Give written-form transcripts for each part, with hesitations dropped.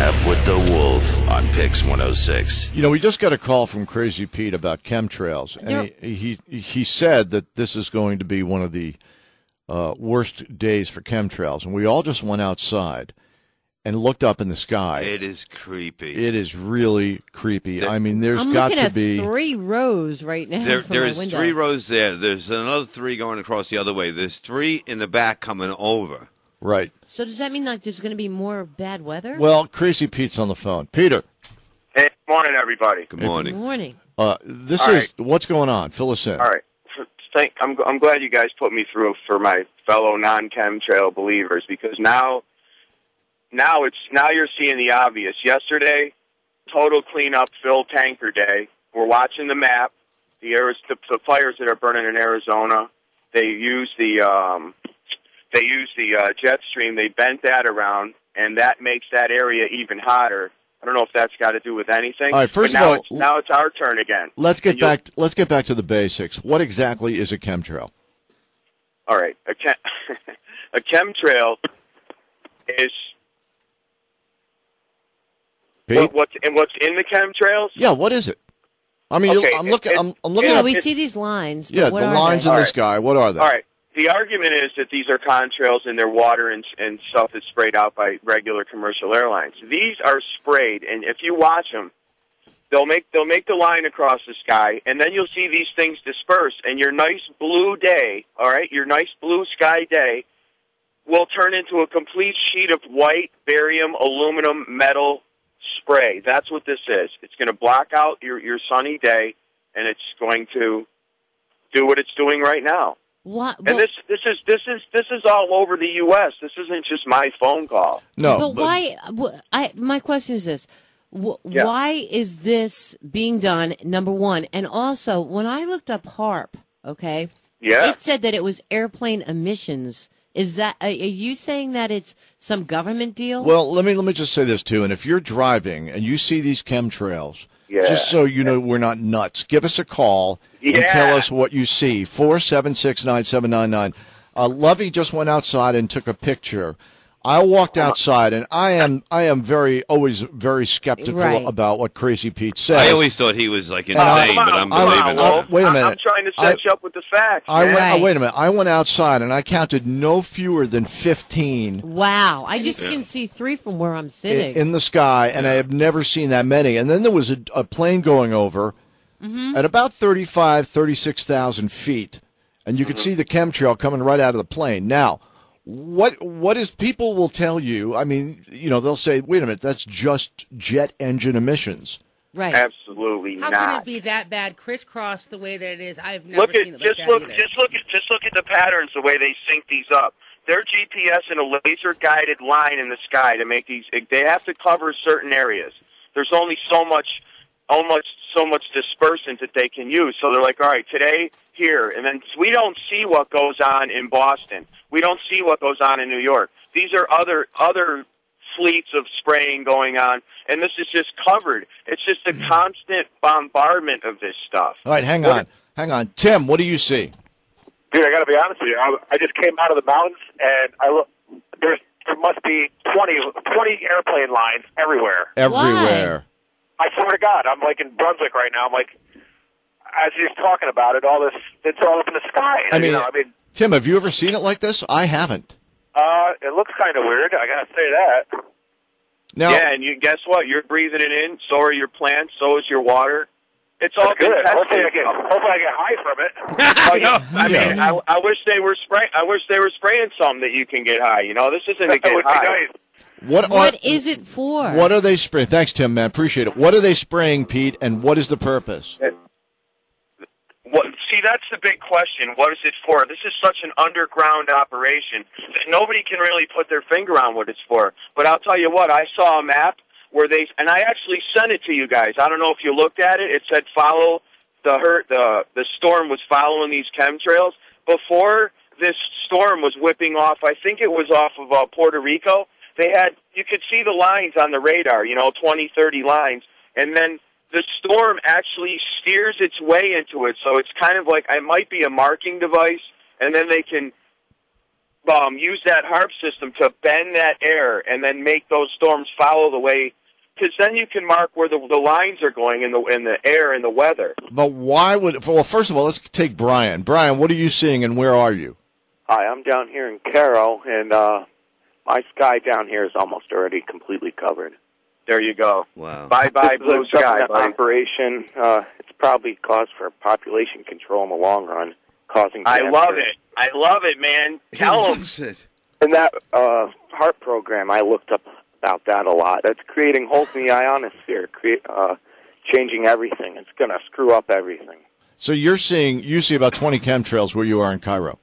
Snap with the Wolf on Pix 106. You know, we just got a call from Crazy Pete about chemtrails, and he said that this is going to be one of the worst days for chemtrails, and we all just went outside and looked up in the sky. It is creepy. It is really creepy. I mean, there's got to be... I'm looking at 3 rows right now from my window. There's 3 rows there. There's another 3 going across the other way. There's 3 in the back coming over. Right. So does that mean like there's going to be more bad weather? Well, Crazy Pete's on the phone. Peter. Hey, good morning, everybody. Good morning. Good morning. What's going on? Fill us in. All right. I'm glad you guys put me through for my fellow non-chemtrail believers, because now you're seeing the obvious. Yesterday, total cleanup, fill tanker day. We're watching the map. The fires that are burning in Arizona, they use the jet stream. They bent that around, and that makes that area even hotter. I don't know if that's got to do with anything. All right, first of all, now it's our turn again. Let's get back to the basics. What exactly is a chemtrail? All right, a chemtrail is what's in the chemtrails. Yeah, what is it? I mean, okay, I'm looking. Yeah, we see these lines. But yeah, what the are lines they? in the sky. What are they? All right. The argument is that these are contrails and they're water and stuff that's sprayed out by regular commercial airlines. These are sprayed, and if you watch them, they'll make the line across the sky, and then you'll see these things disperse, and your nice blue day, all right, your nice blue sky day, will turn into a complete sheet of white barium, aluminum, metal spray. That's what this is. It's going to block out your sunny day, and it's going to do what it's doing right now. What? And this is all over the U.S. This isn't just my phone call. No, but why? My question is this: why is this being done? Number one, and also when I looked up HARP, okay, it said that it was airplane emissions. Is that? Are you saying that it's some government deal? Well, let me just say this too. And if you're driving and you see these chemtrails, just so you know we're not nuts, give us a call and tell us what you see. 476-9799. Lovey just went outside and took a picture. I walked outside, and I am always very skeptical about what Crazy Pete says. I always thought he was like insane, but I'm believing him. Wait a minute. I'm trying to set you up with the facts. Wait a minute. I went outside, and I counted no fewer than 15. Wow. I just can see 3 from where I'm sitting. In the sky, and I have never seen that many. And then there was a plane going over at about 36,000 feet, and you could see the chemtrail coming right out of the plane. Now, what is people will tell you? I mean, they'll say, "Wait a minute, that's just jet engine emissions." Right? Absolutely not. How can it be that bad, crisscross the way that it is? I've never seen it like that either. Just look at the patterns, the way they sync these up. They're GPS and a laser guided line in the sky to make these. They have to cover certain areas. There's only so much dispersant that they can use. So they're like, all right, today here, and then we don't see what goes on in Boston. We don't see what goes on in New York. These are other fleets of spraying going on, and this is just covered. It's just a constant bombardment of this stuff. All right, hang on. Tim, what do you see? Dude, I got to be honest with you. I just came out of the mountains, and I look. There must be 20 airplane lines everywhere. Everywhere. Why? I swear to God, I'm like in Brunswick right now. I'm like, as he's talking about it, all this, it's all up in the sky. I mean, Tim, have you ever seen it like this? I haven't. It looks kind of weird. I got to say that. Now, and you guess what? You're breathing it in. So are your plants. So is your water. It's all good. been tested. Hopefully I get high from it. I wish they were spraying. I wish they were spraying something that you can get high. This isn't to get high. Nice. What is it for? What are they spraying? Thanks, Tim, man. Appreciate it. What are they spraying, Pete, and what is the purpose? See, that's the big question. What is it for? This is such an underground operation that nobody can really put their finger on what it's for. But I'll tell you what, I saw a map where and I actually sent it to you guys. I don't know if you looked at it. It said the storm was following these chemtrails. Before this storm was whipping off, I think it was off of Puerto Rico, you could see the lines on the radar, 20, 30 lines, and then the storm actually steers its way into it, so it's kind of like it might be a marking device, and then they can use that HARP system to bend that air and then make those storms follow the way. Because then you can mark where the lines are going in the air and the weather. But why would? Well, first of all, let's take Brian. Brian, what are you seeing, and where are you? Hi, I'm down here in Caro, and my sky down here is almost already completely covered. There you go. Wow. Bye-bye, blue sky. Operation. It's probably cause for population control in the long run, causing cancer. I love it, man. Tell them. In that HARP program, I looked up about that a lot. That's creating holes in the ionosphere, changing everything. It's going to screw up everything. So you see about 20 chemtrails where you are in Cairo.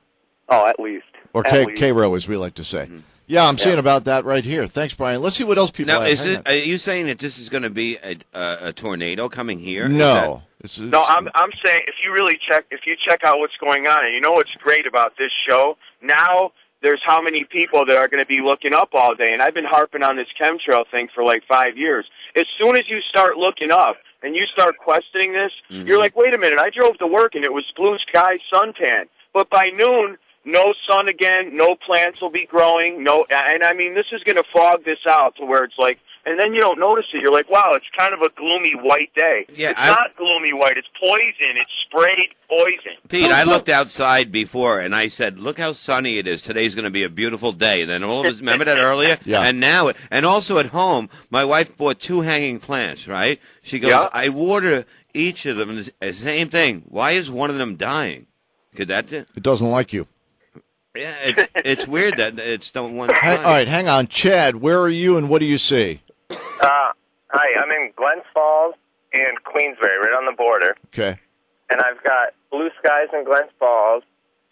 Oh, at least. Or Cairo, as we like to say. Mm-hmm. Yeah, I'm seeing about that right here. Thanks, Brian. Let's see what else people have. Are you saying that this is going to be a tornado coming here? No. No, I'm saying if you check out what's going on, and you know what's great about this show, now there's how many people that are going to be looking up all day, and I've been harping on this chemtrail thing for like 5 years. As soon as you start looking up and you start questioning this, you're like, wait a minute, I drove to work and it was blue sky suntan. But by noon, no sun again, no plants will be growing, and I mean, this is going to fog this out to where it's like, and then you don't notice it. You're like, wow, it's kind of a gloomy white day. Yeah, it's not gloomy white. It's poison. It's sprayed poison. Pete, I looked outside before, and I said, look how sunny it is. Today's going to be a beautiful day. And then all of us, remember that earlier? Yeah. And now, and also at home, my wife bought 2 hanging plants, right? She goes, I water each of them the same thing. Why is one of them dying? Could that do? It doesn't like you. Yeah, it's weird that it's don't want. All right, hang on, Chad. Where are you, and what do you see? Hi, I'm in Glens Falls and Queensbury, right on the border. Okay. And I've got blue skies in Glens Falls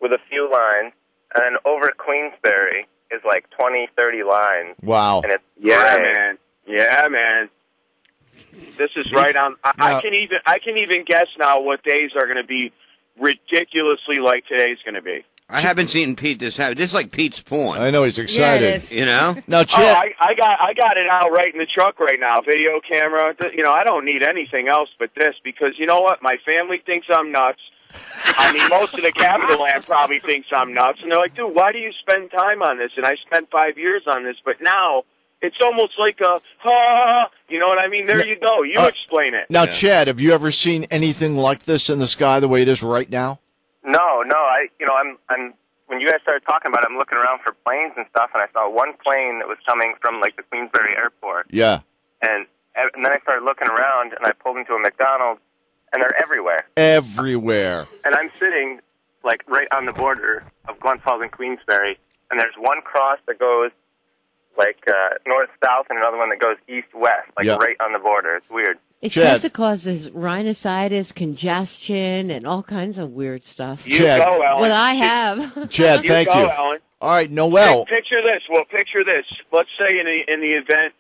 with a few lines, and then over Queensbury is like 20, 30 lines. Wow. And it's Yeah, man. This is right on. I can even guess now what days are going to be ridiculously like today's going to be. I haven't seen Pete this happen. This is like Pete's porn. I know, he's excited. You know? Now, Chad. I got it out right in the truck right now. Video camera. You know, I don't need anything else but this because you know what? My family thinks I'm nuts. I mean, most of the Capital Land probably thinks I'm nuts. And they're like, dude, why do you spend time on this? And I spent 5 years on this, but now it's almost like a, you know what I mean? There you go. You explain it. Now, Chad, have you ever seen anything like this in the sky the way it is right now? No. I'm when you guys started talking about it, I'm looking around for planes and stuff, and I saw one plane that was coming from like the Queensbury airport. Yeah. And then I started looking around, and I pulled into a McDonald's, and they're everywhere. Everywhere. And I'm sitting like right on the border of Glens Falls and Queensbury, and there's one cross that goes like north-south and another one that goes east-west, like right on the border. It's weird. It says it causes rhinitis, congestion, and all kinds of weird stuff. You go, Ellen. Well, I have. Chad, thank you. Ellen. All right, Noel. Picture this. Well, picture this. Let's say in the event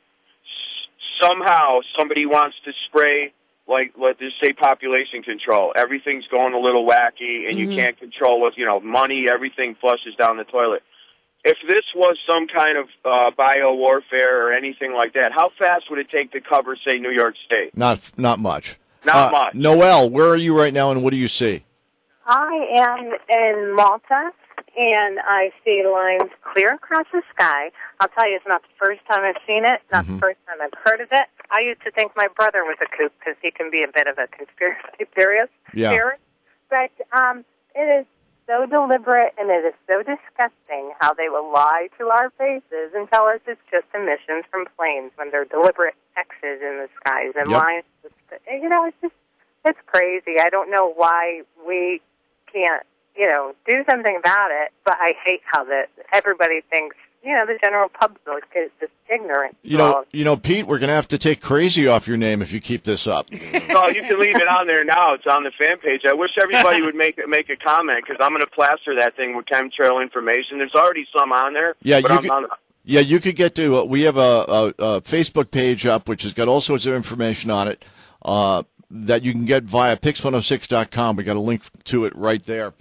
somehow somebody wants to spray, like, let's just say population control. Everything's going a little wacky, and you can't control what, money, everything flushes down the toilet. If this was some kind of bio-warfare or anything like that, how fast would it take to cover, say, New York State? Not much. Not much. Noelle, where are you right now, and what do you see? I am in Malta, and I see lines clear across the sky. I'll tell you, it's not the first time I've seen it, not the first time I've heard of it. I used to think my brother was a kook because he can be a bit of a conspiracy theorist. But it is so deliberate, and it is so disgusting how they will lie to our faces and tell us it's just emissions from planes when they're deliberate X's in the skies and lines. It's crazy. I don't know why we can't, do something about it, but I hate how everybody thinks, the general public is just ignorant. Pete, we're going to have to take crazy off your name if you keep this up. Oh, you can leave it on there now. It's on the fan page. I wish everybody would make a comment because I'm going to plaster that thing with chemtrail information. There's already some on there. Yeah, you could get to. We have a Facebook page up which has got all sorts of information on it that you can get via pix106.com. We got a link to it right there.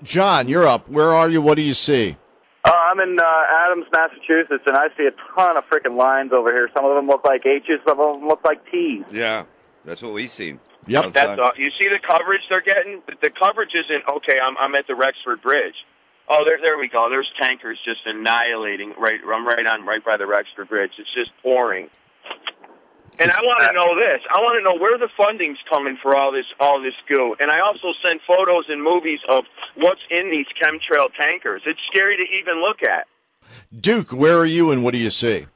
John, you're up. Where are you? What do you see? I'm in Adams, Massachusetts, and I see a ton of freaking lines over here. Some of them look like H's, some of them look like T's. Yeah, that's what we see. Yep. You see the coverage they're getting? The coverage isn't, okay, I'm at the Rexford Bridge. Oh, there we go. There's tankers just annihilating. I'm right by the Rexford Bridge. It's just pouring. And I want to know this. I want to know where the funding's coming for all this goo. And I also send photos and movies of what's in these chemtrail tankers. It's scary to even look at. Duke, where are you and what do you see?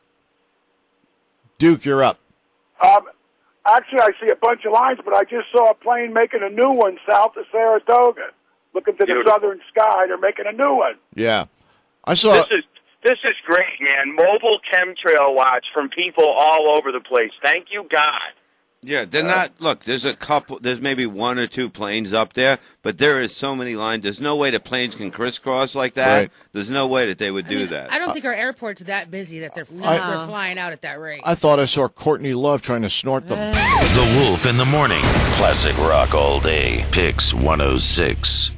Duke, you're up. Actually, I see a bunch of lines, but I just saw a plane making a new one south of Saratoga. Looking to the southern sky, they're making a new one. Yeah. I saw... This is great, man. Mobile chemtrail watch from people all over the place. Thank you, God. Yeah, they're not. Look, there's maybe one or two planes up there, but there is so many lines. There's no way that planes can crisscross like that. Right. There's no way that they would do that. I don't think our airport's that busy that they're flying out at that rate. I thought I saw Courtney Love trying to snort them. The Wolf in the Morning. Classic rock all day. Pix 106.